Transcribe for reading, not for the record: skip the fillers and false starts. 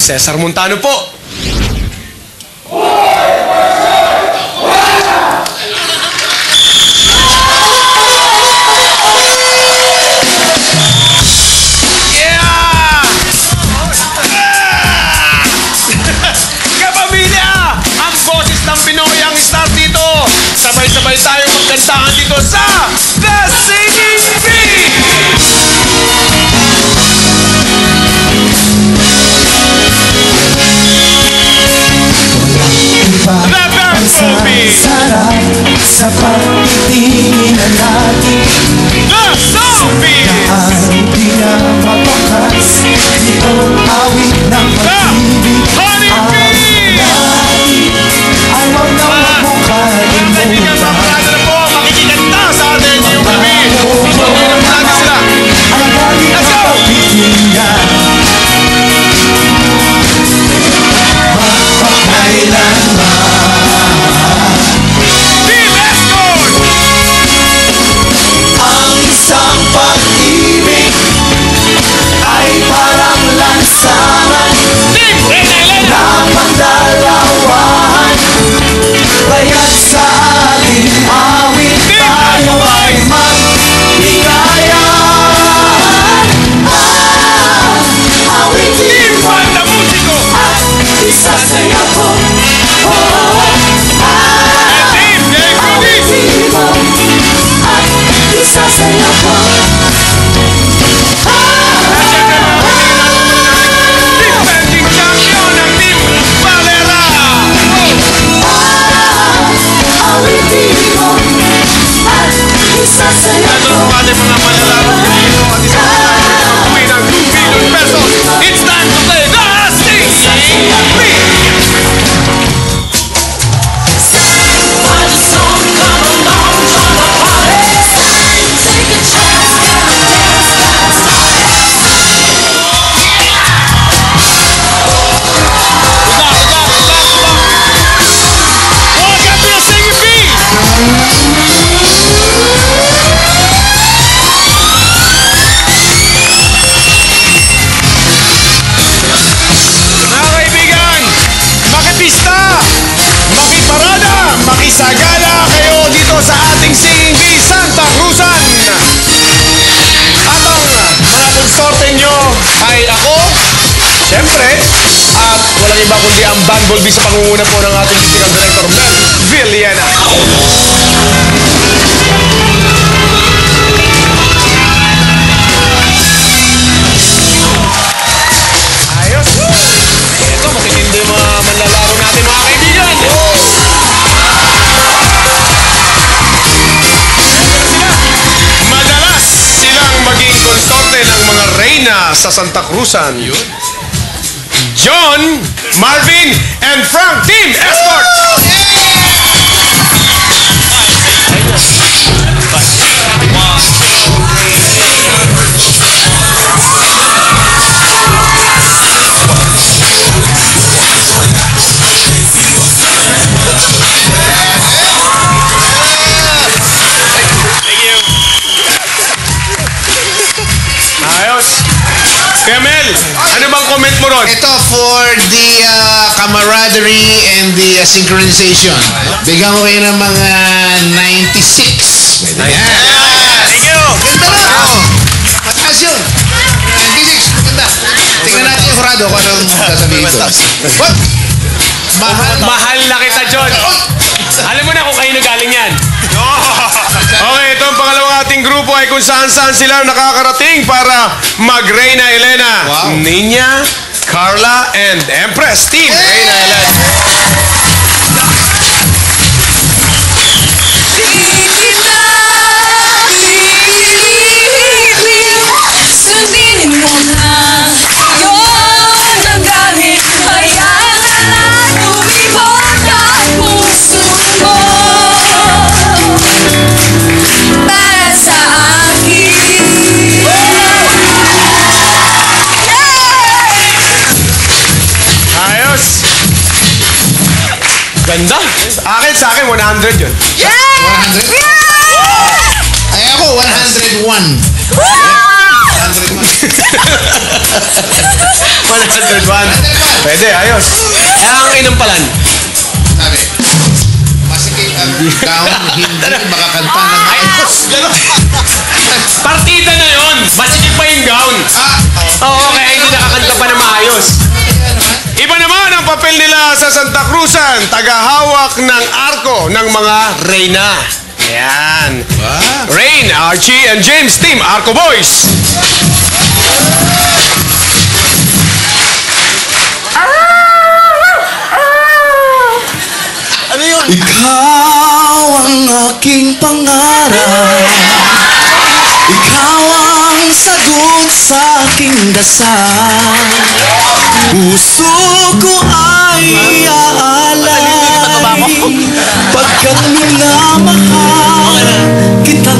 Cesar Montano po. Sabay-sabay tayong magkantahan dito sa The Singing Bee! The Vertical Bee! Sa pagtitingin na natin The Soul Bee! Hindi na magpapas Dito awit ng pag-ibig The Honey Bee! Ay wag na wag mong Kaibigan, mga parada na po, makikikanta sa atin ngayong gabi. Inuunan natin sila. Let's go! Team Escort! Ang isang pag-ibig ay parang lansangan Team Reyna Elena! na pandalawahan Kaya't sa ating awit tayo ay magbigayan Awitin Team Banda Musico! at isasaya ko And Team Gay Goodies! Awitin mo at isasaya ko Defending champion ng Team Valera! Awitin mo at isasaya Ito ko ang ating mga malalaro dito at isang uwi ng 2 million pesos. It's time to play the Singing Bee! Welcome to the Singing Bee! Mga kaibigan, makipista, makiparada, makisagala kayo dito sa ating Singing Bee Santa Cruzan. At ang mga konsorte nyo ay ako, siyempre, at walang iba kundi ang Bumblebee sa pangunguna po ng ating musical director, Mel Villena. Ayos! Ito, matitindi yung mga manlalaro natin, mga kaibigan! Madalas silang maging konsorte ng mga reyna sa Santa Cruzan. John, Marvin, and Frank Team Escort! Ayos! Kuya Mel, ano bang comment mo ron? Ito for the camaraderie and the synchronization. Bigyan ko kayo ng mga 96. Pwede yan. Thank you! Ganda na! Oh. Mataas yun. 96. Maganda. Tingnan natin yung kurado kung anong sasabihin ko. What? Mahal na kita, John. Alam mo na kung kayo galing yan. Okay, ito ang pangalawang ating grupo ay kung saan-saan sila nakakarating para mag-Reyna Elena. Wow. Nina, Carla, and Empress Team Reyna Elena. Sundin mo na yun ang gamit kaya na tumibok ang puso mo para sa akin. Ayos! Ganda. Sa akin, 100 yun. 100? Ay ako, 101. 101. Pwede, ayos. Ang inumpalan. Sabi, masikip ang gown, hindi makakanta ng ayos. Partida na yun. Masikip pa yung gown. Oo, kaya hindi nakakanta pa na maayos. Iba naman ang papel nila sa Santa Cruzan, tagahawak ng arko ng mga reyna. Ayan. Rain, Archie, and James, Team Arco Boys. Ano yun? Ikaw ang aking pangarap. Ikaw ang sagot sa aking dasal. Puso ko ay aalay pagkat minamahal kita